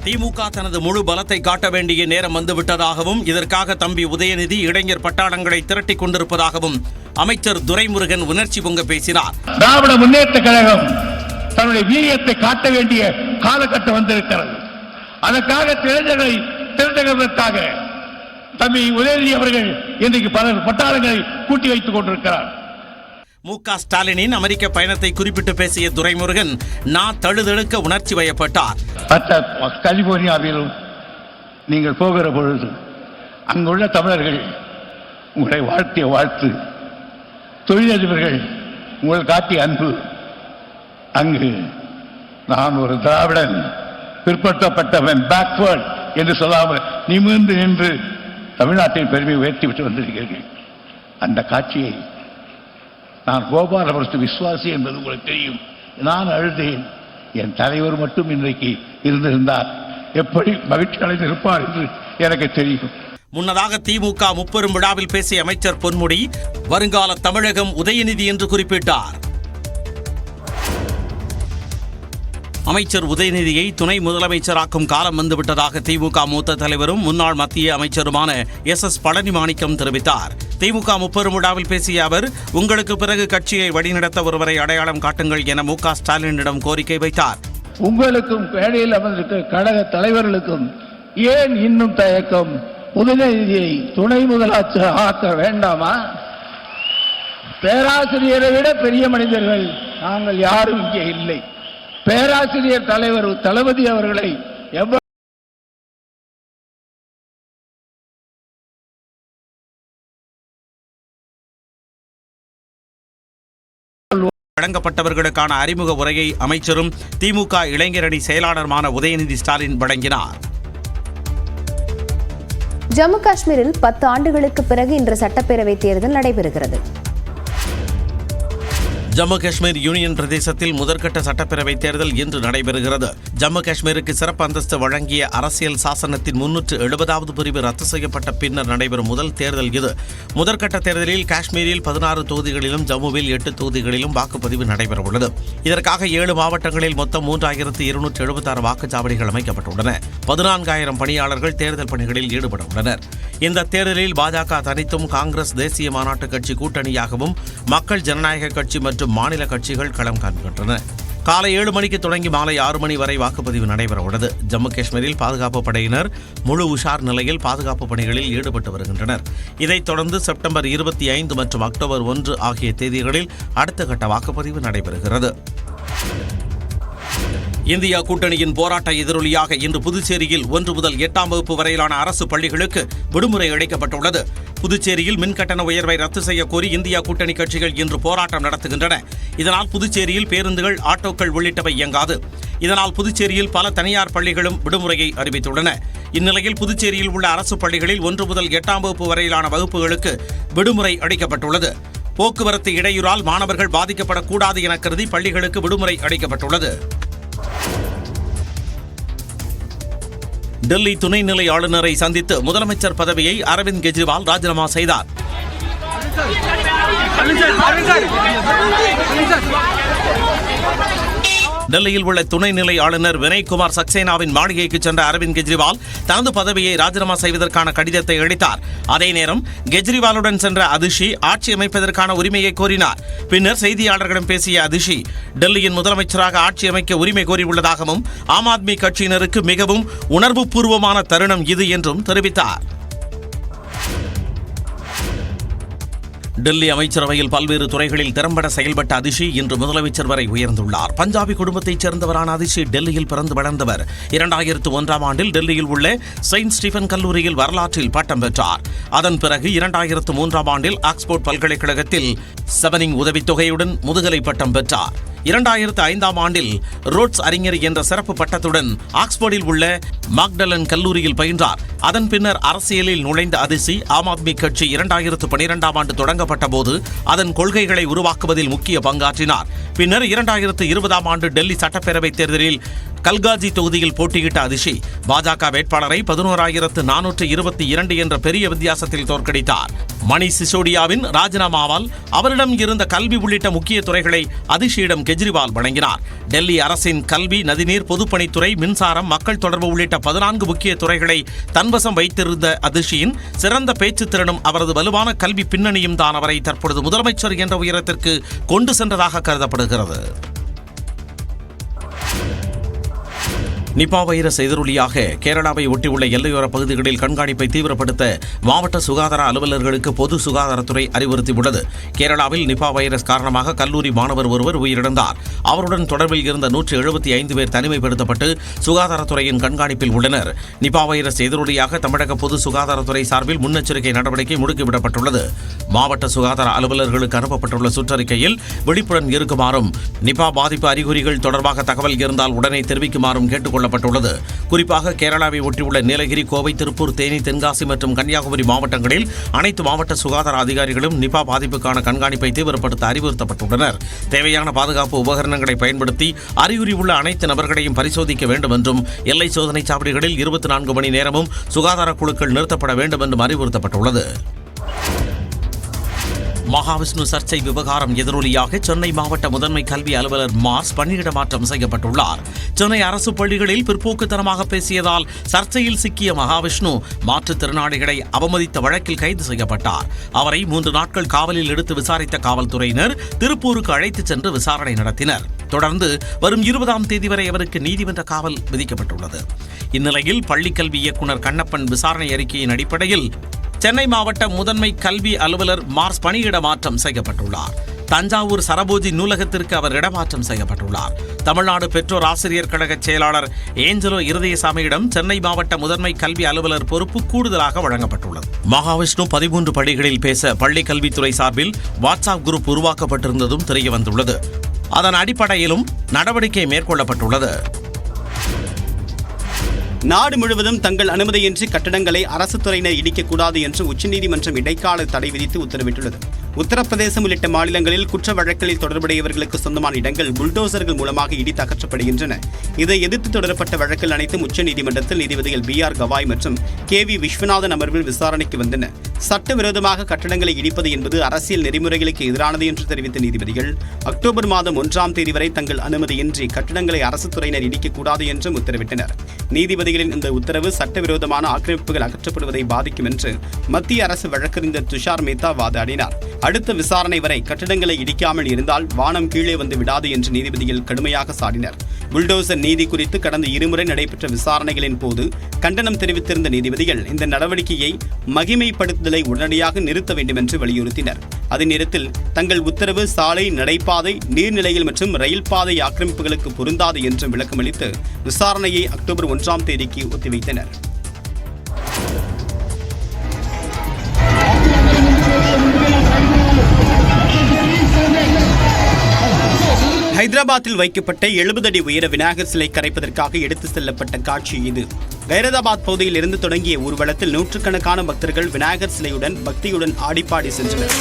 திமுக தனது முழு பலத்தை காட்ட வேண்டிய நேரம் வந்துவிட்டதாகவும் இதற்காக தம்பி உதயநிதி இளைஞர் பட்டாளங்களை திரட்டிக் கொண்டிருப்பதாகவும் அமைச்சர் துரைமுருகன் உணர்ச்சி பொங்க பேசினார். திராவிட முன்னேற்ற கழகம் தன்னுடைய வீரியத்தை காட்ட வேண்டிய காலகட்டம் வந்திருக்கிறது. அதற்காக இளைஞர்களை திரட்டுவதற்காக தம்பி உதயநிதி அவர்கள் இன்றைக்கு பல பட்டாளங்களை கூட்டி வைத்துக் கொண்டிருக்கிறார். மு.க. ஸ்டாலினின் அமெரிக்க பயணத்தை குறிப்பிட்டு பேசிய துரைமுருகன் தழுதழுக்க உணர்ச்சி வயப்பட்டார். கலிபோர்னியாவிலும் நீங்கள் போகிற பொழுது அங்குள்ள தமிழர்கள் உங்களை வாழ்த்திய வாழ்த்து, தொழிலதிபர்கள் உங்கள் காட்டிய அன்பு, அங்கு நான் ஒரு திராவிடன், பிற்படுத்தப்பட்டவன், பேக்வர்ட் என்று சொல்லாமல் நிமிர்ந்து நின்று தமிழ்நாட்டின் பெருமையை உயர்த்திவிட்டு வந்திருக்கிறீர்கள். அந்த காட்சியை நான் கோபாலபுரத்து விசுவாசி என்பது உங்களுக்கு தெரியும். நான் அழுதேன். என் தலைவர் மட்டும் இன்றைக்கு இருந்திருந்தார் எப்படி மகிழ்ச்சி அடைந்திருப்பார் என்று எனக்கு தெரியும். முன்னதாக திமுக முப்பெரும் விழாவில் பேசிய அமைச்சர் பொன்முடி வருங்கால தமிழகம் உதயநிதி என்று குறிப்பிட்டார். அமைச்சர் உதயநிதியை துணை முதலமைச்சராக்கும் காலம் வந்துவிட்டதாக திமுக மூத்த தலைவரும் முன்னாள் மத்திய அமைச்சருமான எஸ். பழனிமாணிக்கம் தெரிவித்தார். திமுக முப்பெரும் விழாவில் பேசிய அவர், உங்களுக்கு பிறகு கட்சியை வழிநடத்த ஒருவரை அடையாளம் காட்டுங்கள் என மு.க. ஸ்டாலினிடம் கோரிக்கை வைத்தார். உங்களுக்கும் மேடையில் அமர்ந்திருக்கிற கழக தலைவர்களுக்கும் ஏன் இன்னும் தயக்கம்? உதயநிதியை துணை முதலமைச்சர் ஆக்க வேண்டாமா? பேராசிரியரை விட பெரிய மனிதர்கள் நாங்கள் யாரும் இங்கே இல்லை. பேராசிரியர் தலைவர் தளபதி அவர்களை வழங்கப்பட்டவர்களுக்கான அறிமுக உரையை அமைச்சரும் திமுக இளைஞரணி செயலாளருமான உதயநிதி ஸ்டாலின் வழங்கினார். ஜம்மு காஷ்மீரில் 10 ஆண்டுகளுக்கு பிறகு இன்று சட்டப்பேரவை தேர்தல் நடைபெறுகிறது. ஜம்மு காஷ்மீர் யூனியன் பிரதேசத்தில் முதற்கட்ட சட்டப்பேரவை தேர்தல் இன்று நடைபெறுகிறது. ஜம்மு காஷ்மீருக்கு சிறப்பு அந்தஸ்து வழங்கிய அரசியல் சாசனத்தின் 370வது பிரிவு ரத்து செய்யப்பட்ட பின்னர் நடைபெறும் முதல் தேர்தல் இது. முதற்கட்ட தேர்தலில் காஷ்மீரில் 16 தொகுதிகளிலும் ஜம்முவில் 8 தொகுதிகளிலும் வாக்குப்பதிவு நடைபெறவுள்ளது. இதற்காக 7 மாவட்டங்களில் மொத்தம் 3276 வாக்குச்சாவடிகள் அமைக்கப்பட்டுள்ளன. 14,000 பணியாளர்கள் தேர்தல் பணிகளில் ஈடுபட உள்ளனர். இந்த தேர்தலில் பாஜக தனித்தும், காங்கிரஸ், தேசிய மாநாட்டு கட்சி கூட்டணியாகவும், மக்கள் ஜனநாயக கட்சி மற்றும் மாநில கட்சிகள் களம் காண்கின்றன. காலை 7 மணிக்கு தொடங்கி மாலை 6 மணி வரை வாக்குப்பதிவு நடைபெற உள்ளது. ஜம்மு காஷ்மீரில் பாதுகாப்பு படையினர் முழு உஷார் நிலையில் பாதுகாப்பு பணிகளில் ஈடுபட்டு வருகின்றனர். இதைத் தொடர்ந்து செப்டம்பர் 25 மற்றும் அக்டோபர் 1 ஆகிய தேதிகளில் அடுத்த கட்ட வாக்குப்பதிவு நடைபெறுகிறது. இந்தியா கூட்டணியின் போராட்ட எதிரொலியாக இன்று புதுச்சேரியில் 1 முதல் 8ஆம் வகுப்பு வரையிலான அரசு பள்ளிகளுக்கு விடுமுறை அளிக்கப்பட்டுள்ளது. புதுச்சேரியில் மின்கட்டண உயர்வை ரத்து செய்ய கோரி இந்தியா கூட்டணி கட்சிகள் இன்று போராட்டம் நடத்துகின்றன. இதனால் புதுச்சேரியில் பேருந்துகள், ஆட்டோக்கள் உள்ளிட்டவை இயங்காது. இதனால் புதுச்சேரியில் பல தனியார் பள்ளிகளும் விடுமுறையை அறிவித்துள்ளன. இந்நிலையில் புதுச்சேரியில் உள்ள அரசு பள்ளிகளில் 1 முதல் 8ஆம் வகுப்பு வரையிலான வகுப்புகளுக்கு விடுமுறை அளிக்கப்பட்டுள்ளது. போக்குவரத்து இடையூறால் மாணவர்கள் பாதிக்கப்படக்கூடாது என கருதி பள்ளிகளுக்கு விடுமுறை அளிக்கப்பட்டுள்ளது. டெல்லி துணைநிலை ஆளுநரை சந்தித்து முதலமைச்சர் பதவியை அரவிந்த் கெஜ்ரிவால் ராஜினாமா செய்தார். டெல்லியில் உள்ள துணைநிலை ஆளுநர் வினய்குமார் சக்சேனாவின் மாளிகைக்கு சென்ற அரவிந்த் கெஜ்ரிவால் தனது பதவியை ராஜினாமா செய்வதற்கான கடிதத்தை அளித்தார். அதே நேரம் கெஜ்ரிவாலுடன் சென்ற அதிஷி ஆட்சி அமைப்பதற்கான உரிமையை கோரினார். பின்னர் செய்தியாளர்களிடம் பேசிய அதிஷி, டெல்லியின் முதலமைச்சராக ஆட்சி அமைக்க உரிமை கோரியுள்ளதாகவும், ஆம் ஆத்மி கட்சியினருக்கு மிகவும் உணர்வுபூர்வமான தருணம் இது என்றும் தெரிவித்தார். டெல்லி அமைச்சரவையில் பல்வேறு துறைகளில் திறம்பட செயல்பட்ட அதிஷி இன்று முதலமைச்சர் வரை உயர்ந்துள்ளார். பஞ்சாபி குடும்பத்தைச் சேர்ந்தவரான அதிஷி டெல்லியில் பிறந்து வளர்ந்தவர். 2001ஆம் ஆண்டில் டெல்லியில் உள்ள செயின்ட் ஸ்டீபன் கல்லூரியில் வரலாற்றில் பட்டம் பெற்றார். அதன் பிறகு 2003ஆம் ஆண்டில் ஆக்ஸ்போர்ட் பல்கலைக்கழகத்தில் செவனிங் உதவித்தொகையுடன் முதுகலை பட்டம் பெற்றார். 2005ஆம் ஆண்டில் ரோட்ஸ் அறிஞர் என்ற சிறப்பு பட்டத்துடன் ஆக்ஸ்போர்டில் உள்ள மாக்டலன் கல்லூரியில் பயின்றார். அதன் பின்னர் அரசியலில் நுழைந்த அதிஷி ஆம் ஆத்மி கட்சி 2012ஆம் ஆண்டு தொடங்கப்பட்ட போது அதன் கொள்கைகளை உருவாக்குவதில் முக்கிய பங்காற்றினார். பின்னர் 2020ஆம் ஆண்டு டெல்லி சட்டப்பேரவைத் தேர்தலில் கல்காஜி தொகுதியில் போட்டியிட்ட அதிஷி பாஜக வேட்பாளரை 11,422 என்ற பெரிய வித்தியாசத்தில் தோற்கடித்தார். மணீஷ் சிசோடியாவின் ராஜினாமாவால் அவரிடம் இருந்த கல்வி உள்ளிட்ட முக்கிய துறைகளை அதிஷியிடம் கெஜ்ரிவால் வழங்கினார். டெல்லி அரசின் கல்வி, நதிநீர், பொதுப்பணித்துறை, மின்சாரம், மக்கள் தொடர்பு உள்ளிட்ட 14 முக்கிய துறைகளை தன்வசம் வைத்திருந்த அதிஷியின் சிறந்த பேச்சு திறனும் அவரது வலுவான கல்வி பின்னணியும் தான் அவரை தற்பொழுது முதலமைச்சர் என்ற உயரத்திற்கு கொண்டு சென்றதாக கருதப்படுகிறது. நிபா வைரஸ் எதிரொலியாக கேரளாவை ஒட்டியுள்ள எல்லையோர பகுதிகளில் கண்காணிப்பை தீவிரப்படுத்த மாவட்ட சுகாதார அலுவலர்களுக்கு பொது சுகாதாரத்துறை அறிவுறுத்தியுள்ளது. கேரளாவில் நிபா வைரஸ் காரணமாக கல்லூரி மாணவர் ஒருவர் உயிரிழந்தார். அவருடன் தொடர்பில் இருந்த 175 பேர் தனிமைப்படுத்தப்பட்டு சுகாதாரத்துறையின் கண்காணிப்பில் உள்ளனர். நிபா வைரஸ் எதிரொலியாக தமிழக பொது சுகாதாரத்துறை சார்பில் முன்னெச்சரிக்கை நடவடிக்கை முடுக்கிவிடப்பட்டுள்ளது. மாவட்ட சுகாதார அலுவலர்களுக்கு அனுப்பப்பட்டுள்ள சுற்றறிக்கையில் விழிப்புடன் இருக்குமாறும், நிபா பாதிப்பு அறிகுறிகள் தொடர்பாக தகவல் இருந்தால் உடனே தெரிவிக்குமாறும் கேட்டுக் கொள்ளப்பட்டுள்ளது. குறிப்பாக கேரளாவை ஒட்டியுள்ள நீலகிரி, கோவை, திருப்பூர், தேனி, தென்காசி மற்றும் கன்னியாகுமரி மாவட்டங்களில் அனைத்து மாவட்ட சுகாதார அதிகாரிகளும் நிபா பாதிப்புக்கான கண்காணிப்பை தீவிரப்படுத்த அறிவுறுத்தப்பட்டுள்ளனர். தேவையான பாதுகாப்பு உபகரணங்களை பயன்படுத்தி அறிகுறி உள்ள அனைத்து நபர்களையும் பரிசோதிக்க வேண்டும் என்றும், எல்லை சோதனை சாவடிகளில் 24 மணி நேரமும் சுகாதார குழுக்கள் நிறுத்தப்பட வேண்டும் என்றும் அறிவுறுத்தப்பட்டுள்ளது. மகாவிஷ்ணு சர்ச்சை விவகாரம் எதிரொலியாக சென்னை மாவட்ட முதன்மை கல்வி அலுவலர் மார்ஸ் பணியிட மாற்றம் செய்யப்பட்டுள்ளார். சென்னை அரசு பள்ளிகளில் பிற்போக்குத்தனமாக பேசியதால் சர்ச்சையில் சிக்கிய மகாவிஷ்ணு மாற்றுத்திறனாளிகளை அவமதித்த வழக்கில் கைது செய்யப்பட்டார். அவரை 3 நாட்கள் காவலில் எடுத்து விசாரித்த காவல்துறையினர் திருப்பூருக்கு அழைத்துச் சென்று விசாரணை நடத்தினர். தொடர்ந்து வரும் 20ஆம் தேதி வரை அவருக்கு நீதிமன்ற காவல் விதிக்கப்பட்டுள்ளது. இந்நிலையில் பள்ளிக்கல்வி இயக்குநர் கண்ணப்பன் விசாரணை அறிக்கையின் அடிப்படையில் சென்னை மாவட்ட முதன்மை கல்வி அலுவலர் மார்ஸ் பணியிட மாற்றம் செய்யப்பட்டுள்ளார். தஞ்சாவூர் சரபோஜி நூலகத்திற்கு அவர் இடமாற்றம் செய்யப்பட்டுள்ளார். தமிழ்நாடு பெற்றோர் ஆசிரியர் கழக செயலாளர் ஏஞ்சலோ இருதயசாமியிடம் சென்னை மாவட்ட முதன்மை கல்வி அலுவலர் பொறுப்பு கூடுதலாக வழங்கப்பட்டுள்ளது. மகாவிஷ்ணு 13 பள்ளிகளில் பேச பள்ளி கல்வித்துறை சார்பில் வாட்ஸ்அப் குரூப் உருவாக்கப்பட்டிருந்ததும் தெரியவந்துள்ளது. அதன் அடிப்படையிலும் நடவடிக்கை மேற்கொள்ளப்பட்டுள்ளது. நாடு முழுவதும் தங்கள் அனுமதியின்றி கட்டடங்களை அரசு துறையினர் இடிக்கக்கூடாது என்று உச்சநீதிமன்றம் இடைக்கால தடை விதித்து உத்தரவிட்டுள்ளது. உத்தரப்பிரதேசம் உள்ளிட்ட மாநிலங்களில் குற்ற வழக்கில் தொடர்புடையவர்களுக்கு சொந்தமான இடங்கள் புல்டோசர்கள் மூலமாக இடித்து அகற்றப்படுகின்றன. இதை எதிர்த்து தொடரப்பட்ட வழக்கில் அனைத்தும் உச்சநீதிமன்றத்தில் நீதிபதிகள் B.R. கவாய் மற்றும் K.V. விஸ்வநாதன் அமர்வில் விசாரணைக்கு வந்தன. சட்டவிரோதமாக கட்டடங்களை இடிப்பது என்பது அரசியல் நெறிமுறைகளுக்கு எதிரானது என்று தெரிவித்த நீதிபதிகள் அக்டோபர் மாதம் 1ஆம் தேதி வரை தங்கள் அனுமதியின்றி கட்டடங்களை அரசு துறையினர் இடிக்கக்கூடாது என்றும் உத்தரவிட்டனர். நீதிபதிகளின் இந்த உத்தரவு சட்டவிரோதமான ஆக்கிரமிப்புகள் அகற்றப்படுவதை பாதிக்கும் என்று மத்திய அரசு வழக்கறிஞர் துஷார் மேத்தா வாதாடினார். அடுத்த விசாரணை வரை கட்டடங்களை இடிக்காமல் இருந்தால் வானம் கீழே வந்து விடாது என்று நீதிபதிகள் கடுமையாக சாடினர். புல்டோசர் நீதி குறித்து கடந்த 2 முறை நடைபெற்ற விசாரணைகளின் போது கண்டனம் தெரிவித்திருந்த நீதிபதிகள் இந்த நடவடிக்கையை மகிமைப்படுத்துதலை உடனடியாக நிறுத்த வேண்டும் என்று வலியுறுத்தினர். அதே நேரத்தில் தங்கள் உத்தரவு சாலை, நடைபாதை, நீர்நிலைகள் மற்றும் ரயில் பாதை ஆக்கிரமிப்புகளுக்கு பொருந்தாது என்று விளக்கமளித்து விசாரணையை அக்டோபர் 1ஆம் தேதிக்கு ஒத்திவைத்தனர். ஹைதராபாத்தில் வைக்கப்பட்ட 70 அடி உயர விநாயகர் சிலை கரைப்பதற்காக எடுத்து செல்லப்பட்ட காட்சி இது. கைரதாபாத் பகுதியில் இருந்து தொடங்கிய ஊர்வலத்தில் நூற்றுக்கணக்கான பக்தர்கள் விநாயகர் சிலையுடன் பக்தியுடன் ஆடிப்பாடி சென்றனர்.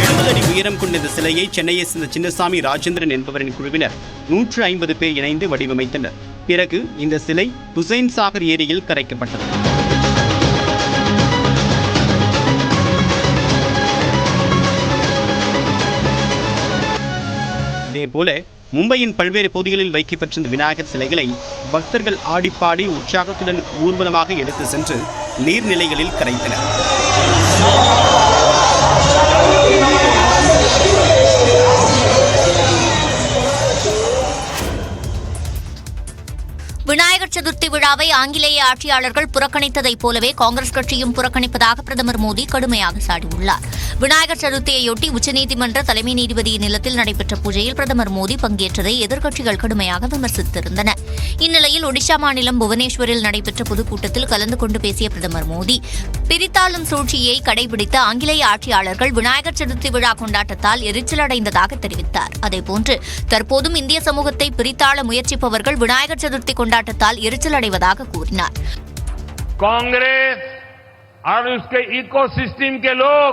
70 அடி உயரம் கொண்ட இந்த சிலையை சென்னையை சேர்ந்த சின்னசாமி ராஜேந்திரன் என்பவரின் குழுவினர் 150 பேர் இணைந்து வடிவமைத்தனர். பிறகு இந்த சிலை ஹுசைன் சாகர் ஏரியில் கரைக்கப்பட்டது. இதேபோல மும்பையின் பல்வேறு பகுதிகளில் வைக்கப்பட்டிருந்த விநாயகர் சிலைகளை பக்தர்கள் ஆடிப்பாடி உற்சாகத்துடன் ஊர்வலமாக எடுத்து சென்று நீர்நிலைகளில் கரைத்தனர். விநாயகர் சதுர்த்தி விழாவை ஆங்கிலேய ஆட்சியாளர்கள் புறக்கணித்ததைப் போலவே காங்கிரஸ் கட்சியும் புறக்கணிப்பதாக பிரதமர் மோடி கடுமையாக சாடியுள்ளார். விநாயகர் சதுர்த்தியையொட்டி உச்சநீதிமன்ற தலைமை நீதிபதியின் இல்லத்தில் நடைபெற்ற பூஜையில் பிரதமர் மோடி பங்கேற்றதை எதிர்க்கட்சிகள் கடுமையாக விமர்சித்திருந்தன. இந்நிலையில் ஒடிஷா மாநிலம் புவனேஸ்வரில் நடைபெற்ற பொதுக்கூட்டத்தில் கலந்து கொண்டு பேசிய பிரதமர் மோடி பிரித்தாளும் சூழ்ச்சியை கடைபிடித்த ஆங்கிலேய ஆட்சியாளர்கள் விநாயகர் சதுர்த்தி விழா கொண்டாட்டத்தால் எரிச்சலடைந்ததாக தெரிவித்தார். அதேபோன்று தற்போதும் இந்திய சமூகத்தை பிரித்தாள முயற்சிப்பவர்கள் விநாயகர் சதுர்த்தி கொண்டாட்டத்தால் எரிச்சலடைவதாக கூறினார். कांग्रेस और उसके इकोसिस्टम के लोग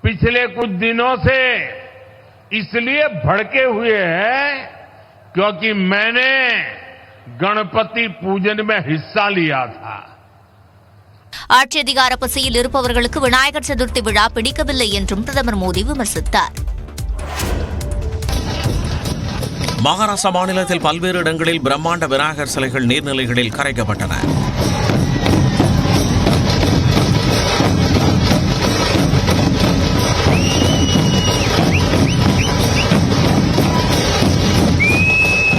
पिछले कुछ दिनों से इसलिए भड़के हुए हैं क्योंकि मैंने गणपति पूजन में हिस्सा लिया था. ஆட்சி அதிகார பசியில் இருப்பவர்களுக்கு விநாயகர் சதுர்த்தி விழா பிடிக்கவில்லை என்றும் பிரதமர் மோடி விமர்சித்தார். மகாராஷ்டிரா மாநிலத்தில் பல்வேறு இடங்களில் பிரம்மாண்ட விநாயகர் சிலைகள் நீர்நிலைகளில் கரைக்கப்பட்டன.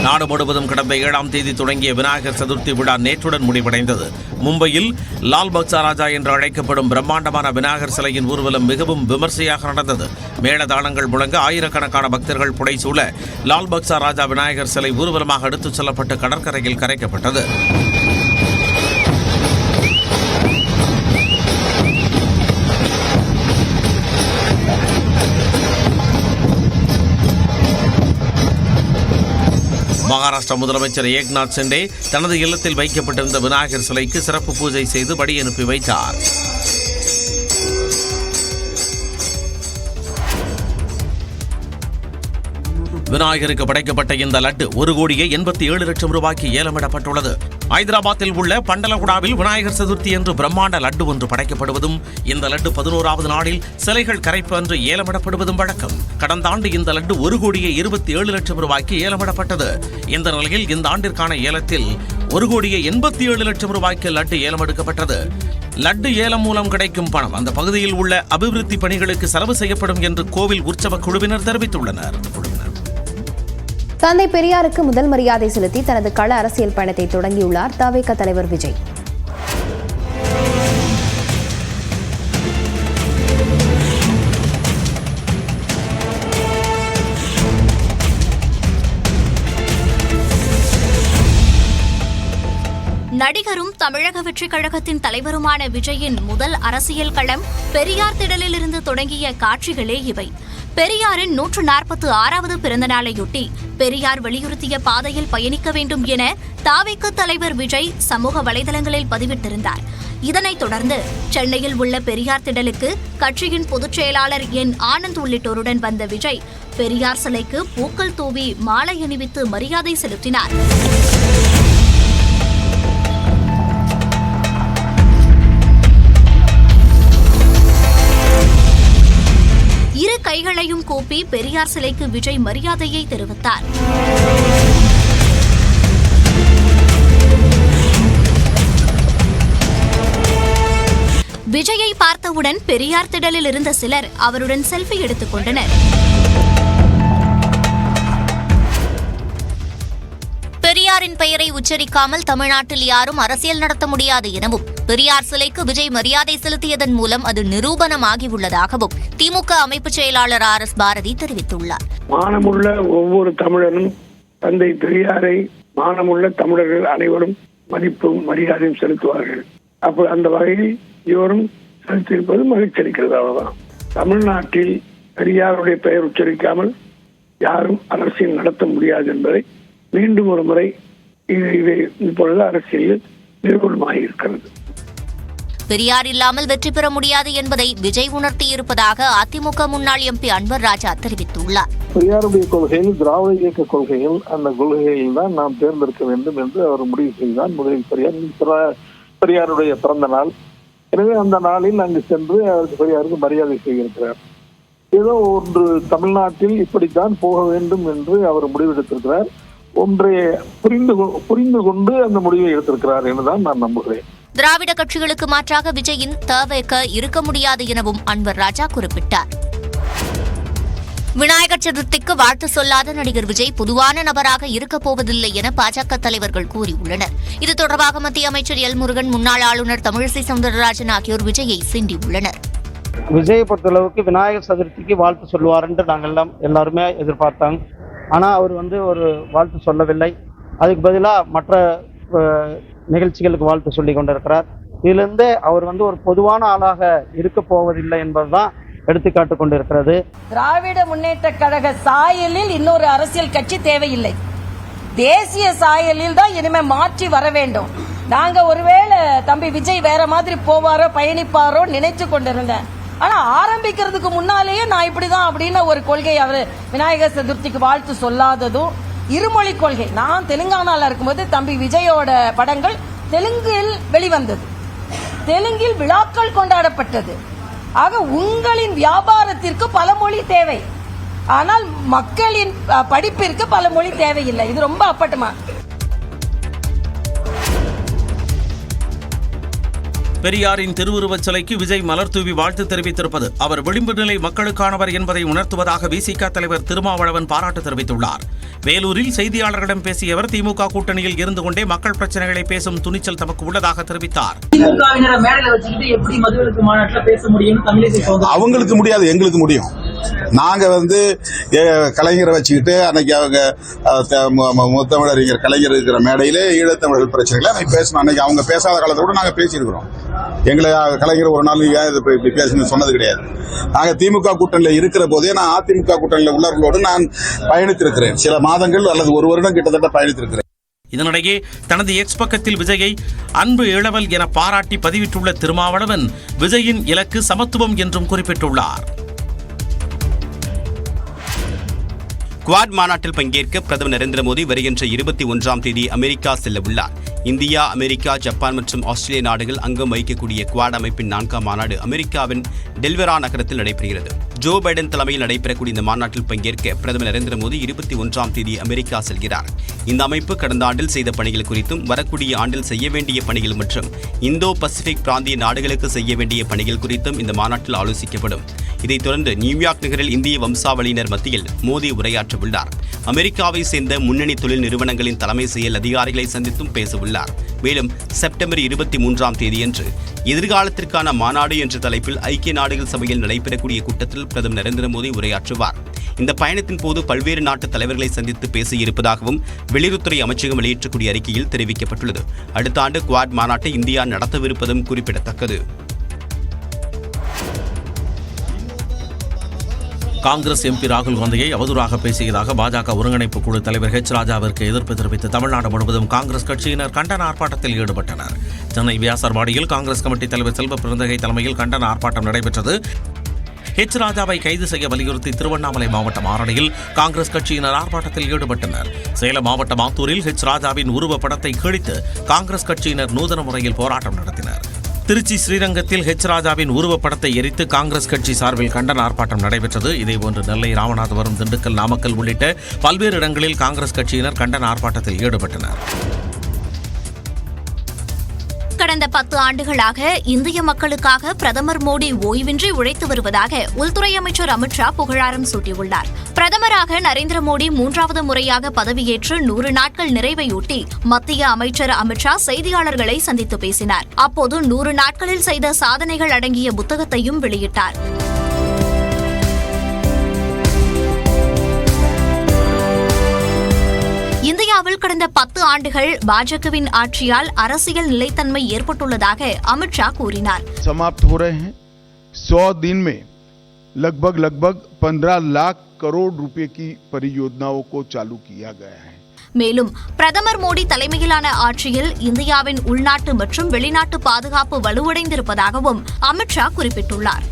நாடு முழுவதும் கடந்த 7ஆம் தேதி தொடங்கிய விநாயகர் சதுர்த்தி விழா நேற்றுடன் முடிவடைந்தது. மும்பையில் லால் பக்சா ராஜா என்று அழைக்கப்படும் பிரம்மாண்டமான விநாயகர் சிலையின் ஊர்வலம் மிகவும் விமர்சையாக நடந்தது. மேளதாளங்கள் முழங்க ஆயிரக்கணக்கான பக்தர்கள் புடைசூழ லால் பக்சா ராஜா விநாயகர் சிலை ஊர்வலமாக எடுத்துச் செல்லப்பட்டு கடற்கரையில் கரைக்கப்பட்டது. மகாராஷ்டிரா முதலமைச்சர் ஏக்நாத் சிண்டே தனது இல்லத்தில் வைக்கப்பட்டிருந்த விநாயகர் சிலைக்கு சிறப்பு பூஜை செய்து வழி அனுப்பி வைத்தார். விநாயகருக்கு படைக்கப்பட்ட இந்த லட்டு 1,87,00,000 ரூபாய்க்கு ஏலமிடப்பட்டுள்ளது. ஐதராபாத்தில் உள்ள பண்டலகுடாவில் விநாயகர் சதுர்த்தி என்று பிரம்மாண்ட லட்டு ஒன்று படைக்கப்படுவதும் இந்த லட்டு 11வது நாளில் சிலைகள் கரைப்பு அன்று ஏலமிடப்படுவதும் வழக்கம். கடந்த ஆண்டு இந்த லட்டு 1,27,00,000 ரூபாய்க்கு ஏலமிடப்பட்டது. இந்த நிலையில் இந்த ஆண்டிற்கான ஏலத்தில் 1,87,00,000 ரூபாய்க்கு லட்டு ஏலமெடுக்கப்பட்டது. லட்டு ஏலம் மூலம் கிடைக்கும் பணம் அந்த பகுதியில் உள்ள அபிவிருத்தி பணிகளுக்கு செலவு செய்யப்படும் என்று கோவில் உற்சவ குழுவினர் தெரிவித்துள்ளனர். தந்தை பெரியாருக்கு முதல் மரியாதை செலுத்தி தனது கள அரசியல் பயணத்தை தொடங்கியுள்ளார் தவேக தலைவர் விஜய். நடிகரும் தமிழக வெற்றிக் கழகத்தின் தலைவருமான விஜயின் முதல் அரசியல் களம் பெரியார் திடலில் இருந்து தொடங்கிய காட்சிகளே இவை. பெரியாரின் 146வது பிறந்த நாளையொட்டி பெரியார் வலியுறுத்திய பாதையில் பயணிக்க வேண்டும் என தவேக தலைவர் விஜய் சமூக வலைதளங்களில் பதிவிட்டிருந்தார். இதனைத் தொடர்ந்து சென்னையில் உள்ள பெரியார் திடலுக்கு கட்சியின் பொதுச் செயலாளர் என் ஆனந்த் உள்ளிட்டோருடன் வந்த விஜய் பெரியார் சிலைக்கு பூக்கள் தூவி மாலை அணிவித்து மரியாதை செலுத்தினார். இரு கைகளையும் கூப்பி பெரியார் சிலைக்கு விஜய் மரியாதையை தெரிவித்தார். விஜயை பார்த்தவுடன் பெரியார் திடலில் இருந்த சிலர் அவருடன் செல்ஃபி எடுத்துக் கொண்டனர். பெரியாரின் பெயரை உச்சரிக்காமல் தமிழ்நாட்டில் யாரும் அரசியல் நடத்த முடியாது எனவும் பெரியார் சிலைக்கு விஜய் மரியாதை செலுத்தியதன் மூலம் அது நிரூபணமாகியுள்ளதாகவும் திமுக அமைப்பு செயலாளர் RS பாரதி தெரிவித்துள்ளார். மானமுள்ள ஒவ்வொரு தமிழனும் தந்தை பெரியாரை மானமுள்ள தமிழர்கள் அனைவரும் மதிப்பும் மரியாதையும் செலுத்துவார்கள். அப்போ அந்த வகையில் இவரும் செலுத்தியிருப்பது மகிழ்ச்சி அளிக்கிறது. அவ்வளவுதான். தமிழ்நாட்டில் பெரியாருடைய பெயர் உச்சரிக்காமல் யாரும் அரசியல் நடத்த முடியாது என்பதை மீண்டும் ஒரு முறை இது இப்பொழுது அரசியலில் நிரூபணமாகியிருக்கிறது. பெரியார் இல்லாமல் வெற்றி பெற முடியாது என்பதை விஜய் உணர்த்தியிருப்பதாக அதிமுக முன்னாள் MP அன்வர் ராஜா தெரிவித்துள்ளார். பெரியாருடைய கொள்கையில் திராவிட இயக்க கொள்கைகள் அந்த கொள்கையில் தான் நாம் தேர்ந்தெடுக்க வேண்டும் என்று அவர் முடிவு செய்தார். முதலில் பெரியாருடைய பிறந்த நாள். எனவே அந்த நாளில் அங்கு சென்று அவருக்கு பெரியாருக்கு மரியாதை செய்திருக்கிறார். ஏதோ ஒன்று தமிழ்நாட்டில் இப்படித்தான் போக வேண்டும் என்று அவர் முடிவெடுத்திருக்கிறார். ஒன்றை புரிந்து கொண்டு அந்த முடிவை எடுத்திருக்கிறார் என்றுதான் நான் நம்புகிறேன். திராவிட கட்சிகளுக்கு மாற்றாக விஜயின் தவேக இருக்க முடியாது எனவும் அன்வர் ராஜா குறிப்பிட்டார். விநாயகர் சதுர்த்திக்கு வாழ்த்து சொல்லாத நடிகர் விஜய் பொதுவான நபராக இருக்கப் போவதில்லை என பாஜக தலைவர்கள் கூறியுள்ளனர். இது தொடர்பாக மத்திய அமைச்சர் எல் முருகன், முன்னாள் ஆளுநர் தமிழிசை சவுந்தரராஜன் ஆகியோர் விஜயை சீண்டியுள்ளனர். விஜயை பொறுத்தளவுக்கு விநாயகர் சதுர்த்திக்கு வாழ்த்து சொல்லுவார் என்று நாங்கள் எல்லாருமே எதிர்பார்த்தாங்க. ஆனால் அவர் ஒரு வாழ்த்து சொல்லவில்லை. அதுக்கு பதிலாக மற்ற நிகழ்ச்சிகளுக்கு வாழ்த்து சொல்லி கொண்டிருக்கிறார். இதிலிருந்தே அவர் ஒரு பொதுவான ஆளாக இருக்க போவதில்லை என்பதுதான் எடுத்துக்காட்டு கொண்டிருக்கிறது. திராவிட முன்னேற்ற கழக சாயலில் இன்னொரு அரசியல் கட்சி தேவையில்லை. தேசிய சாயலில் தான் இனிமே மாற்றி வர வேண்டும். நாங்க ஒருவேளை தம்பி விஜய் வேற மாதிரி போவாரோ பயணிப்பாரோ நினைச்சு கொண்டிருந்தேன். ஆனா ஆரம்பிக்கிறதுக்கு முன்னாலேயே நான் இப்படிதான் அப்படின்னு ஒரு கொள்கை அவர் விநாயகர் சதுர்த்திக்கு வாழ்த்து சொல்லாததும், இருமொழி கொள்கை. நான் தெலுங்கானால இருக்கும்போது தம்பி விஜயோட படங்கள் தெலுங்கில் வெளிவந்தது, தெலுங்கில் விழாக்கள் கொண்டாடப்பட்டது. ஆக உங்களின் வியாபாரத்திற்கு பல மொழி தேவை, ஆனால் மக்களின் படிப்பிற்கு பல மொழி தேவையில்லை. இது ரொம்ப அப்பட்டமா. பெரியாரின் திருவுருவச் சிலைக்கு விஜய் மலர் தூவி வாழ்த்து தெரிவித்திருப்பது அவர் விளிம்பு நிலை மக்களுக்கானவர் என்பதை உணர்த்துவதாக விசிக தலைவர் திருமாவளவன் பாராட்டு தெரிவித்துள்ளார். வேலூரில் செய்தியாளர்களிடம் பேசிய அவர் திமுக கூட்டணியில் இருந்து கொண்டே மக்கள் பிரச்சனைகளை பேசும் துணிச்சல் தமக்கு உள்ளதாக தெரிவித்தார். அவங்களுக்கு முடியாது, எங்களுக்கு முடியும். நாங்க கலைஞரை வச்சுக்கிட்டு அன்னைக்கு அவங்க முத்தமிழறிஞர் கலைஞர் இருக்கிற மேடையிலே ஈழத்தமிழர்கள் பிரச்சனைகளை அன்னைக்கு பேசணும். அன்னைக்கு அவங்க பேசாத காலத்தை கூட நாங்க பேசியிருக்கிறோம். எங்களை கலைஞர் ஒரு நாள் இப்படி பேசணும்னு சொன்னது கிடையாது. நாங்க திமுக கூட்டணியில் இருக்கிற போதே நான் அதிமுக கூட்டணியில் உள்ளவர்களோடு நான் பயணித்திருக்கிறேன். சில மாதங்கள் அல்லது ஒரு வருடம் கிட்டத்தட்ட பயணித்திருக்கிறேன். இதனிடையே தனது எக்ஸ் பக்கத்தில் விஜயை அன்பு இளவல் என பாராட்டி பதிவிட்டுள்ள திருமாவளவன் விஜயின் இலக்கு சமத்துவம் என்றும் குறிப்பிட்டுள்ளார். குவாட் மாநாட்டில் பங்கேற்க பிரதமர் நரேந்திர மோடி வருகின்ற 21ஆம் தேதி அமெரிக்கா செல்ல உள்ளார். இந்தியா, அமெரிக்கா, ஜப்பான் மற்றும் ஆஸ்திரேலிய நாடுகள் அங்கம் வகிக்கக்கூடிய குவாட் அமைப்பின் 4ஆம் மாநாடு அமெரிக்காவின் டெல்வரா நகரத்தில் நடைபெறுகிறது. ஜோ பைடன் தலைமையில் நடைபெறக்கூடிய இந்த மாநாட்டில் பங்கேற்க பிரதமர் நரேந்திர மோடி 21ஆம் தேதி அமெரிக்கா செல்கிறார். இந்த அமைப்பு கடந்த ஆண்டில் செய்த பணிகள் குறித்தும், வரக்கூடிய ஆண்டில் செய்ய வேண்டிய பணிகள் மற்றும் இந்தோ பசிபிக் பிராந்திய நாடுகளுக்கு செய்ய வேண்டிய பணிகள் குறித்தும் இந்த மாநாட்டில் ஆலோசிக்கப்படும். இதைத் தொடர்ந்து நியூயார்க் நகரில் இந்திய வம்சாவளியினர் மத்தியில் மோடி உரையாற்ற உள்ளார். அமெரிக்காவை சேர்ந்த முன்னணி தொழில் நிறுவனங்களின் தலைமை செயல் அதிகாரிகளை சந்தித்தும் பேச உள்ளார். மேலும் செப்டம்பர் 23ஆம் தேதியன்று எதிர்காலத்திற்கான மாநாடு என்ற தலைப்பில் ஐக்கிய நாடுகள் சபையில் நடைபெறக்கூடிய கூட்டத்தில் பிரதமர் நரேந்திர மோடி உரையாற்றுவார். இந்த பயணத்தின் போது பல்வேறு நாட்டு தலைவர்களை சந்தித்து பேசியிருப்பதாகவும் வெளியுறவுத்துறை அமைச்சகம் வெளியிட்டக்கூடிய அறிக்கையில் தெரிவிக்கப்பட்டுள்ளது. அடுத்த ஆண்டு குவாட் மாநாட்டை இந்தியா நடத்தவிருப்பதும் குறிப்பிடத்தக்கது. காங்கிரஸ் எம்பி ராகுல் காந்தியை அவதூறாக பேசியதாக பாஜக ஒருங்கிணைப்பு குழு தலைவர் ஹெச் ராஜாவிற்கு எதிர்ப்பு தெரிவித்து தமிழ்நாடு முழுவதும் காங்கிரஸ் கட்சியினர் கண்டன ஆர்ப்பாட்டத்தில் ஈடுபட்டனர். சென்னை வியாசர்பாடியில் காங்கிரஸ் கமிட்டி தலைவர் செல்வ பிறந்தகை தலைமையில் கண்டன ஆர்ப்பாட்டம் நடைபெற்றது. ஹெச் ராஜாவை கைது செய்ய வலியுறுத்தி திருவண்ணாமலை மாவட்டம் ஆரணியில் காங்கிரஸ் கட்சியினர் ஆர்ப்பாட்டத்தில் ஈடுபட்டனர். சேலம் மாவட்டம் ஆத்தூரில் ஹெச் ராஜாவின் உருவப்படத்தை கிழித்து காங்கிரஸ் கட்சியினர் நூதன முறையில் போராட்டம் நடத்தினர். திருச்சி ஸ்ரீரங்கத்தில் ஹெச் ராஜாவின் உருவப்படத்தை எரித்து காங்கிரஸ் கட்சி சார்பில் கண்டன ஆர்ப்பாட்டம் நடைபெற்றது. இதேபோன்று நெல்லை, ராமநாதபுரம், திண்டுக்கல், நாமக்கல் உள்ளிட்ட பல்வேறு இடங்களில் காங்கிரஸ் கட்சியினர் கண்டன ஆர்ப்பாட்டத்தில் ஈடுபட்டனர். கடந்த 10 ஆண்டுகளாக இந்திய மக்களுக்காக பிரதமர் மோடி ஓய்வின்றி உழைத்து வருவதாக உள்துறை அமைச்சர் அமித்ஷா புகழாரம் சூட்டியுள்ளார். பிரதமராக நரேந்திர மோடி 3வது முறையாக பதவியேற்று 100 நாட்கள் நிறைவையொட்டி மத்திய அமைச்சர் அமித்ஷா செய்தியாளர்களை சந்தித்து பேசினார். அப்போது 100 நாட்களில் செய்த சாதனைகள் அடங்கிய புத்தகத்தையும் வெளியிட்டார். இந்தியாவில் கடந்த 10 ஆண்டுகள் பாஜகவின் ஆட்சியால் அரசியல் நிலைத்தன்மை ஏற்பட்டுள்ளதாக அமித்ஷா கூறினார். समाप्त हो रहे हैं 100 दिन में लगभग 15 लाख करोड़ रुपए की परियोजनाओं को चालू किया गया है. மேலும் பிரதமர் மோடி தலைமையிலான ஆட்சியில் இந்தியாவின் உள்நாட்டு மற்றும் வெளிநாட்டு பாதுகாப்பு வலுவடைந்திருப்பதாகவும் அமித்ஷா குறிப்பிட்டுள்ளார்.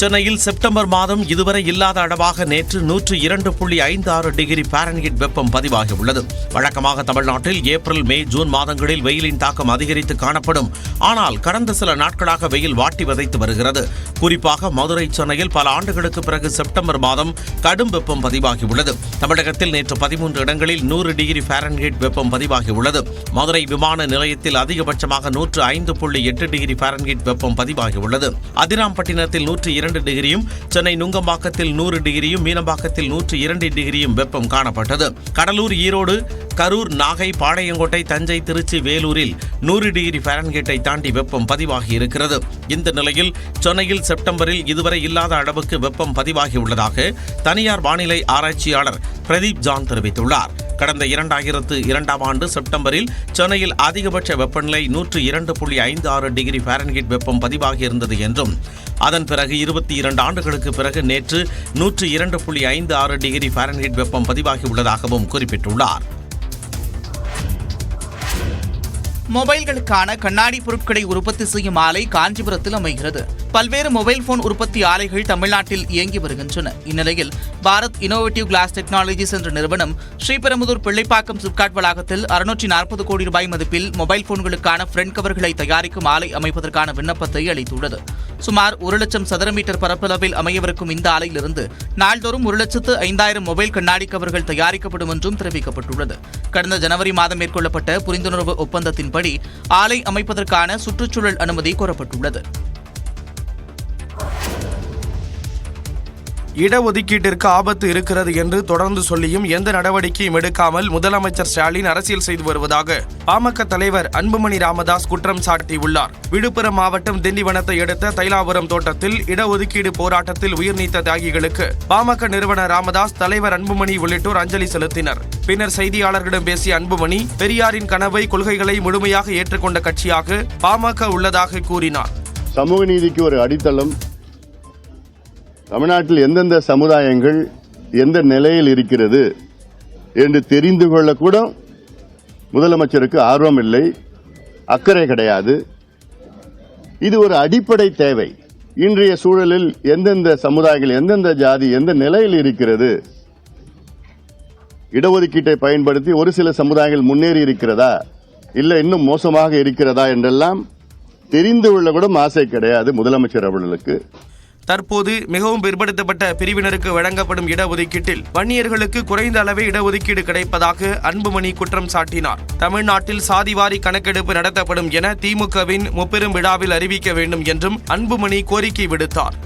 சென்னையில் செப்டம்பர் மாதம் இதுவரை இல்லாத அளவாக நேற்று 102.56 டிகிரி பாரன்ஹீட் வெப்பம் பதிவாகியுள்ளது. வழக்கமாக தமிழ்நாட்டில் ஏப்ரல், மே, ஜூன் மாதங்களில் வெயிலின் தாக்கம் அதிகரித்து காணப்படும். ஆனால் கடந்த சில நாட்களாக வெயில் வாட்டி வதைத்து வருகிறது. குறிப்பாக மதுரை, சென்னையில் பல ஆண்டுகளுக்கு பிறகு செப்டம்பர் மாதம் கடும் வெப்பம் பதிவாகியுள்ளது. தமிழகத்தில் நேற்று 13 இடங்களில் 100 டிகிரி பாரன்ஹீட் வெப்பம் பதிவாகியுள்ளது. மதுரை விமான நிலையத்தில் அதிகபட்சமாக 105.8 டிகிரி பாரன்ஹீட் வெப்பம் பதிவாகியுள்ளது. அதிராம்பட்டினத்தில் 102 டிகிரியும், சென்னை நுங்கம்பாக்கத்தில் 100 டிகிரியும், மீனம்பாக்கத்தில் 102 டிகிரியும் வெப்பம் காணப்பட்டது. கடலூர், ஈரோடு, கரூர், நாகை, பாளையங்கோட்டை, தஞ்சை, திருச்சி, வேலூரில் 100 டிகிரி பாரன்ஹீட்டை தாண்டி வெப்பம் பதிவாகி இருக்கிறது. இந்த நிலையில் சென்னையில் செப்டம்பரில் இதுவரை இல்லாத அளவுக்கு வெப்பம் பதிவாகியுள்ளதாக தனியார் வானிலை ஆராய்ச்சியாளர் பிரதீப் ஜான் தெரிவித்துள்ளார். கடந்த 2002ஆம் ஆண்டு செப்டம்பரில் சென்னையில் அதிகபட்ச வெப்பநிலை 102.56 டிகிரி பாரன்ஹீட் வெப்பம் பதிவாகியிருந்தது என்றும், அதன் பிறகு 22 ஆண்டுகளுக்கு பிறகு நேற்று 102.56 டிகிரி பாரன்ஹீட் வெப்பம் பதிவாகியுள்ளதாகவும் குறிப்பிட்டுள்ளார். மொபைல்களுக்கான கண்ணாடி பொருட்களை உற்பத்தி செய்யும் ஆலை காஞ்சிபுரத்தில் அமைகிறது. பல்வேறு மொபைல் போன் உற்பத்தி ஆலைகள் தமிழ்நாட்டில் இயங்கி வருகின்றன. இந்நிலையில் பாரத் இன்னோவேட்டிவ் கிளாஸ் டெக்னாலஜிஸ் என்ற நிறுவனம் ஸ்ரீபெரும்புதூர் பிள்ளைப்பாக்கம் சிப்காட் வளாகத்தில் 640 கோடி ரூபாய் மதிப்பில் மொபைல் போன்களுக்கான ஃப்ரண்ட் கவர்களை தயாரிக்கும் ஆலை அமைப்பதற்கான விண்ணப்பத்தை அளித்துள்ளது. சுமார் 1,00,000 சதுர மீட்டர் பரப்பளவில் அமையவிருக்கும் இந்த ஆலையிலிருந்து நாள்தோறும் 1,05,000 மொபைல் கண்ணாடி கவர்கள் தயாரிக்கப்படும் என்றும் தெரிவிக்கப்பட்டுள்ளது. கடந்த ஜனவரி மாதம் மேற்கொள்ளப்பட்ட புரிந்துணர்வு ஒப்பந்தத்தின்படி ஆலை அமைப்பதற்கான சுற்றுச்சூழல் அனுமதி கோரப்பட்டுள்ளது. இடஒதுக்கீட்டிற்கு ஆபத்து இருக்கிறது என்று தொடர்ந்து சொல்லியும் எந்த நடவடிக்கையும் எடுக்காமல் முதலமைச்சர் ஸ்டாலின் அரசியல் செய்து வருவதாக பாமக தலைவர் அன்புமணி ராமதாஸ் குற்றம் சாட்டியுள்ளார். விழுப்புரம் மாவட்டம் திண்டிவனத்தை அடுத்த தைலாபுரம் தோட்டத்தில் இடஒதுக்கீடு போராட்டத்தில் உயிர் நீத்த தியாகிகளுக்கு பாமக நிறுவனர் ராமதாஸ், தலைவர் அன்புமணி உள்ளிட்டோர் அஞ்சலி செலுத்தினர். பின்னர் செய்தியாளர்களிடம் பேசிய அன்புமணி, பெரியாரின் கனவை, கொள்கைகளை முழுமையாக ஏற்றுக்கொண்ட கட்சியாக பாமக உள்ளதாக கூறினார். சமூக நீதிக்கு ஒரு அடித்தளம். தமிழ்நாட்டில் எந்தெந்த சமுதாயங்கள் எந்த நிலையில் இருக்கிறது என்று தெரிந்து கொள்ளக்கூட முதலமைச்சருக்கு ஆர்வம் இல்லை, அக்கறை கிடையாது. இது ஒரு அடிப்படை தேவை. இன்றைய சூழலில் எந்தெந்த சமுதாயங்கள் எந்தெந்த ஜாதி எந்த நிலையில் இருக்கிறது, இடஒதுக்கீட்டை பயன்படுத்தி ஒரு சில சமுதாயங்கள் முன்னேறி இருக்கிறதா இல்லை இன்னும் மோசமாக இருக்கிறதா என்றெல்லாம் தெரிந்து கொள்ள கூட ஆசை கிடையாது முதலமைச்சர் அவர்களுக்கு. தற்போது மிகவும் பிற்படுத்தப்பட்ட பிரிவினருக்கு வழங்கப்படும் இடஒதுக்கீட்டில் வன்னியர்களுக்கு குறைந்த அளவே இடஒதுக்கீடு கிடைப்பதாக அன்புமணி குற்றம் சாட்டினார். தமிழ்நாட்டில் சாதிவாரி கணக்கெடுப்பு நடத்தப்படும் என திமுகவின் முப்பெரும் விழாவில் அறிவிக்க வேண்டும் என்றும் அன்புமணி கோரிக்கை விடுத்தார்.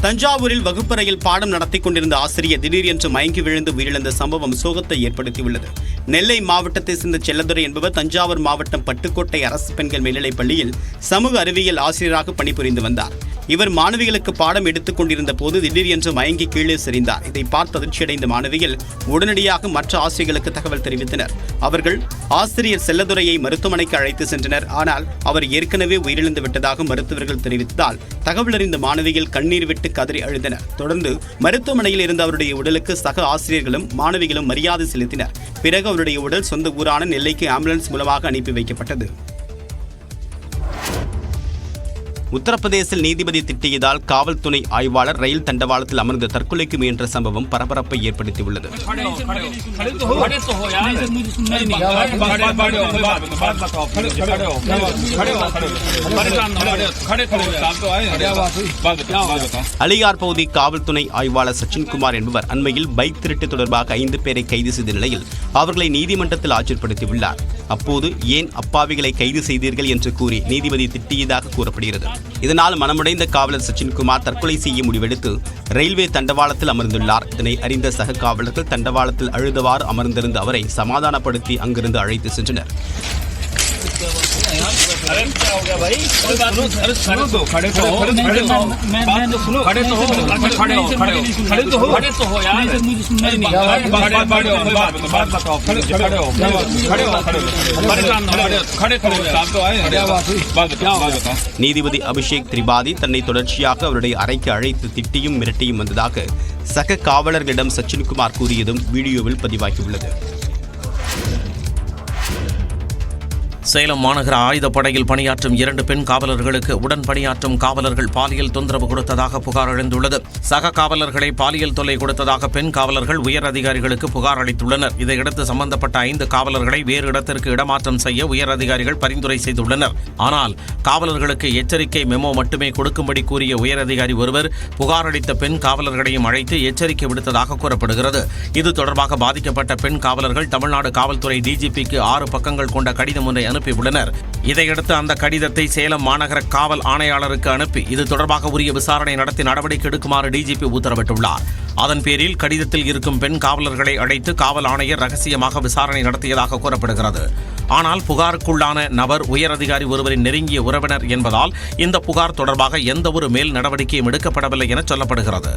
தஞ்சாவூரில் வகுப்பறையில் பாடம் நடத்தி கொண்டிருந்த ஆசிரியர் திடீரென்று மயங்கி விழுந்து உயிரிழந்த சம்பவம் சோகத்தை ஏற்படுத்தியுள்ளது. நெல்லை மாவட்டத்தை சேர்ந்த செல்லதுரை என்பவர் தஞ்சாவூர் மாவட்டம் பட்டுக்கோட்டை அரசு பெண்கள் மேல்நிலைப் பள்ளியில் சமூக அறிவியல் ஆசிரியராக பணிபுரிந்து வந்தார். இவர் மாணவிகளுக்கு பாடம் எடுத்துக் கொண்டிருந்த போது திடீரென்று மயங்கி கீழே சரிந்தார். இதை பார்த்து அதிர்ச்சியடைந்த மாணவிகள் உடனடியாக மற்ற ஆசிரியர்களுக்கு தகவல் தெரிவித்தனர். அவர்கள் ஆசிரியர் செல்லதுரையை மருத்துவமனைக்கு அழைத்து சென்றனர். ஆனால் அவர் ஏற்கனவே உயிரிழந்து விட்டதாக மருத்துவர்கள் தெரிவித்ததால் தகவல் அறிந்த மாணவிகள் கண்ணீர் விட்டு கதறி அழுதனர். தொடர்ந்து மருத்துவமனையில் இருந்த அவருடைய உடலுக்கு சக ஆசிரியர்களும் மாணவிகளும் மரியாதை செலுத்தினர். பிறகு அவருடைய உடல் சொந்த ஊரான நெல்லைக்கு ஆம்புலன்ஸ் மூலமாக அனுப்பி வைக்கப்பட்டது. உத்தரப்பிரதேசில் நீதிபதி திட்டியதால் காவல்துறை ஆய்வாளர் ரயில் தண்டவாளத்தில் அமர்ந்து தற்கொலைக்கு முயன்ற சம்பவம் பரபரப்பை ஏற்படுத்தியுள்ளது. அலியார் பகுதி காவல்துறை ஆய்வாளர் சச்சின்குமார் என்பவர் அண்மையில் பைக் திருட்டு தொடர்பாக 5 பேரை கைது செய்த நிலையில் அவர்களை நீதிமன்றத்தில் ஆஜர்படுத்தியுள்ளார். அப்போது ஏன் அப்பாவிகளை கைது செய்தீர்கள் என்று கூறி நீதிபதி திட்டியதாக கூறப்படுகிறது. இதனால் மனமுடைந்த காவலர் சச்சின்குமார் தற்கொலை செய்ய முடிவெடுத்து ரயில்வே தண்டவாளத்தில் அமர்ந்துள்ளார். இதனை அறிந்த சக காவலர்கள் தண்டவாளத்தில் அழுதவாறு அமர்ந்திருந்த அவரை சமாதானப்படுத்தி அங்கிருந்து அழைத்து சென்றனர். நீதிபதி அபிஷேக் திரிபாதி தன்னை தொடர்ச்சியாக அவருடைய அறைக்கு அழைத்து திட்டியும் மிரட்டியும் வந்ததாக சக காவலர்களிடம் சச்சின்குமார் கூறியதும் வீடியோவில் பதிவாகியுள்ளது. சேலம் மாநகர ஆயுதப்படையில் பணியாற்றும் 2 பெண் காவலர்களுக்கு உடன் பணியாற்றும் காவலர்கள் பாலியல் தொந்தரவு கொடுத்ததாக புகார் எழுந்துள்ளது. சக காவலர்களை பாலியல் தொல்லை கொடுத்ததாக பெண் காவலர்கள் உயர் அதிகாரிகளுக்கு புகார் அளித்துள்ளனர். இதையடுத்து சம்பந்தப்பட்ட 5 காவலர்களை வேறு இடத்திற்கு இடமாற்றம் செய்ய உயர் அதிகாரிகள் பரிந்துரை செய்துள்ளனர். ஆனால் காவலர்களுக்கு எச்சரிக்கை மெமோ மட்டுமே கொடுக்கும்படி கூறிய உயர் அதிகாரி ஒருவர் புகார் அளித்த பெண் காவலர்களையும் அழைத்து எச்சரிக்கை விடுத்ததாக கூறப்படுகிறது. இது தொடர்பாக பாதிக்கப்பட்ட பெண் காவலர்கள் தமிழ்நாடு காவல்துறை டிஜிபிக்கு 6 பக்கங்கள் கொண்ட கடிதம் ஒன்றை அனுப்பியுள்ளனர். இதையடுத்து அந்த கடிதத்தை சேலம் மாநகர காவல் ஆணையாளருக்கு அனுப்பி இது தொடர்பாக உரிய விசாரணை நடத்தி நடவடிக்கை எடுக்குமாறு டிஜிபி உத்தரவிட்டுள்ளார். அதன் பேரில் கடிதத்தில் இருக்கும் பெண் காவலர்களை அழைத்து காவல் ஆணையர் ரகசியமாக விசாரணை நடத்தியதாக கூறப்படுகிறது. ஆனால் புகாருக்குள்ளான நபர் உயர் அதிகாரி ஒருவரின் நெருங்கிய உறவினர் என்பதால் இந்த புகார் தொடர்பாக எந்தவொரு மேல் நடவடிக்கையும் எடுக்கப்படவில்லை என சொல்லப்படுகிறது.